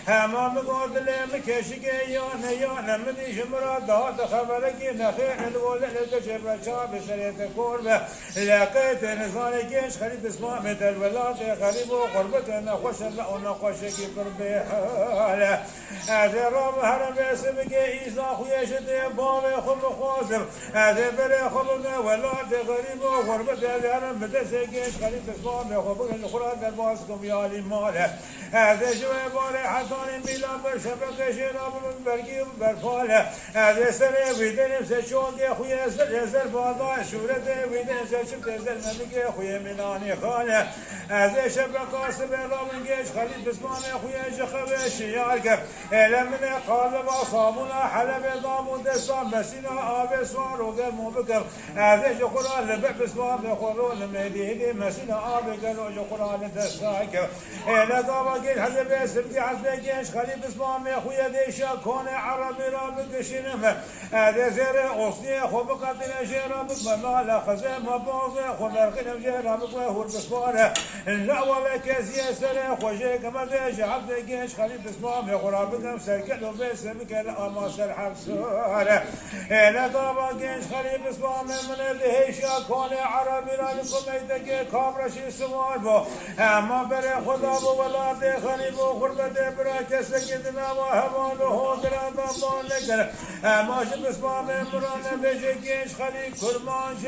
همام قادل مكشك يانا مدي جمرة داد خبرك نخير الولد كشف شاب سريت كوربة لقيت نزال جيش خليت اسماء مثل الولاد غريب وقربتنا خوش لأنا خوشك قربي حالة هذا رب هرم اسمك إيسا خويشت بابي خب خوزم هذا بري خبنا ولاد غريب وقربتنا هرم بدس جيش خليت اسماء خبر الخراد الباسكم يا لي ماله هذا جوي باري حسان بلا برشبك شراب من برقي وبرفاله هذا سري ويدن سشون دي خويا زر باضا شورت ويدن سشب تزر مدك خويا مناني خاله هذا شبك قاسم رامن جيش خليل بسمان خويا جخبه شيارك لمن قالب صابونا حلب ضامون دسام مسينا آب سوار وقر موبكر هذا جقران لبع بسمان خورون مديني مسينا آب قالوا جقران دساك لقابا قيل حزب يسرقي حزب جيش خليل بسمان خويا ديشا كون عربي رابق شنم هذا زر أصلي خبقة نجرابك ممالا خزم باوزة خمرقنا جرابك وهو بسمان لا ولا كزي سر خوجك مدج عبد جيش خليل بسمان خرابك سركل وبسمك الأما سر حبسار لا طابا جيش خليل بسمان من الهيشا كون عربي رابق ميدك كابرشي سمار بو اما بر خدا بو ولا ده خليل خربت برا كسكدنا وهبان هو دران بان نگر اما بسمان مران بيجي جيش خليل كرمانش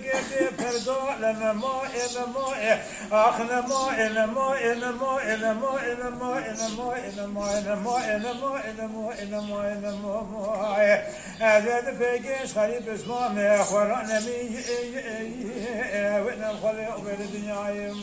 گرده پرگاه لنما آخ نما ازاد فيجيش خليل بسمان خوران مي ونم خلي وبر الدنيا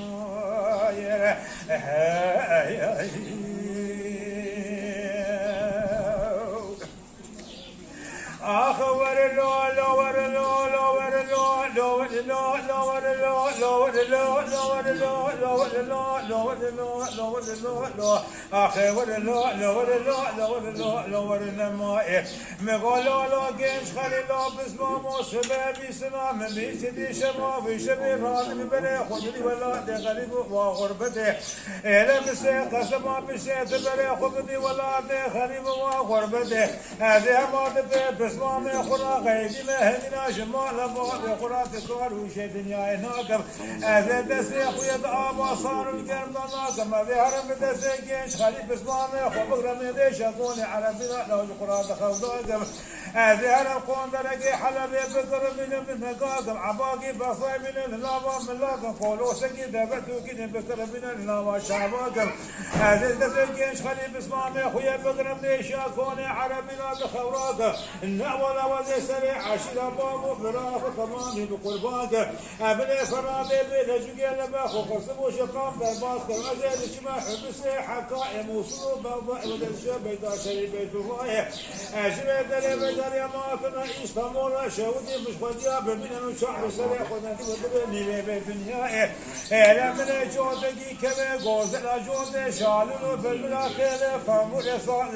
بسمان خورا غيدي مهدنا جمال بعض خورا تكار وشي دنيا ناقم هذا دسي خويا دعابا صار القرم ناقم هذا هرم دسي جيش خليل بسمان خو بقرم ديش اقوني عربي لو خورا دخل ناقم هذا هرم قوم درقي حلبي بقرم من نقاقم عباقي بصاي من النابا من لاقم قولو سقي دبتو كده بقرم من النابا شعباقم هذا دسي جيش خليل بسمان خويا بقرم ديش اقوني عربي لو خوراقم ولا وزي سريع عشرة بابو براف كمان بقربانك ابن فرابي بلجوجي لباخو قصبو شقام برباس كرمزي لشما حبسي حكائم وصلوا بابا ودرشا بيدا شري بيت الرايه اجري دري بيدار يا ماتنا اسطنبول شودي مش خديا بمن شعب سريع خدنا ودرني بيت النهايه لمن جودي كبه غوزل جود شالو بالملاكه فمو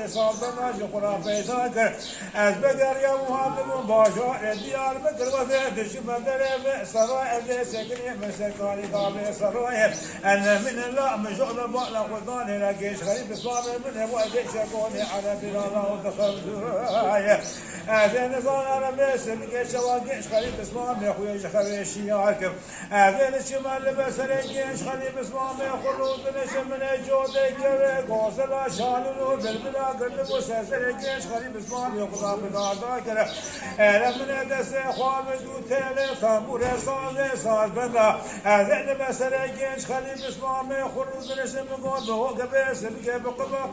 صابنا جقرا بيداك از بقر يا مهاجم باشا ديار بكر وفي شمدر سراء سكني مسكاني قابل سراء انا من الله مجعل بالا قدان لقيش غريب صابر من هو شكوني على بلاد ودخل هذا نظام عربي سلقي شواقيش غريب اسمام يا اخويا جخريشي ياكم هذا الشمال لبس رجيش غريب اسمام يا خلود من جودي كره غوصلا شالو بالبلا قلب وساسر رجيش غريب اسمام يا خدا بلاد كره لمن دس خواب دو تله فمو تنبور صاد صاد بدا هذا مسألة جنش خلي بسمامي خلص برسم قول بهو قبس بقى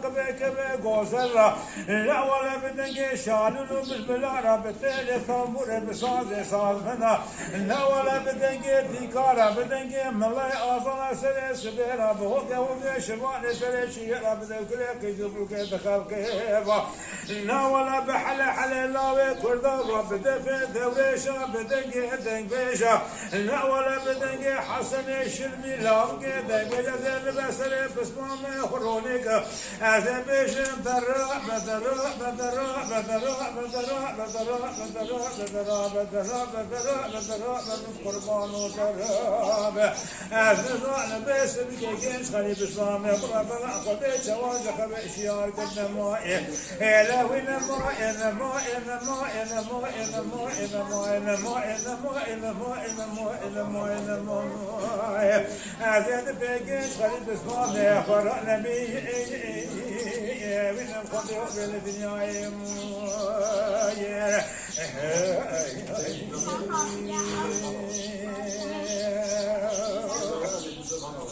قبا كبا قوسرة لا ولا بدنجي شالو بالبلارة بتالي تنبور بصاد صاد بدا لا ولا بدنجي ديكارة بدنجي ملاي آصنا سري سبيرة بهو قوة شبان سري شيرة بدنجي يجبرك دخل كيفا لا ولا بحل حل لاوي كردا رب دفن دوريشا بدنجي دنجيشا لا ولا بدنجي حسن الشرمي لاوكي دنجيشا ذل بسري بسمامي خرونيك هذا بيشن درا بدرا بدرا بدرا بدرا بدرا بدرا بدرا بدرا بدرا بدرا قربان وتراب هذا ظن بس بكيكين خلي بسمامي ربنا قديش واجه باشيار قد ماء لا وين ماء ماء ماء ماء ماء ماء ماء هذا بيجين خليل بسمامي فرقنا بيه وين الخضر بالدنيا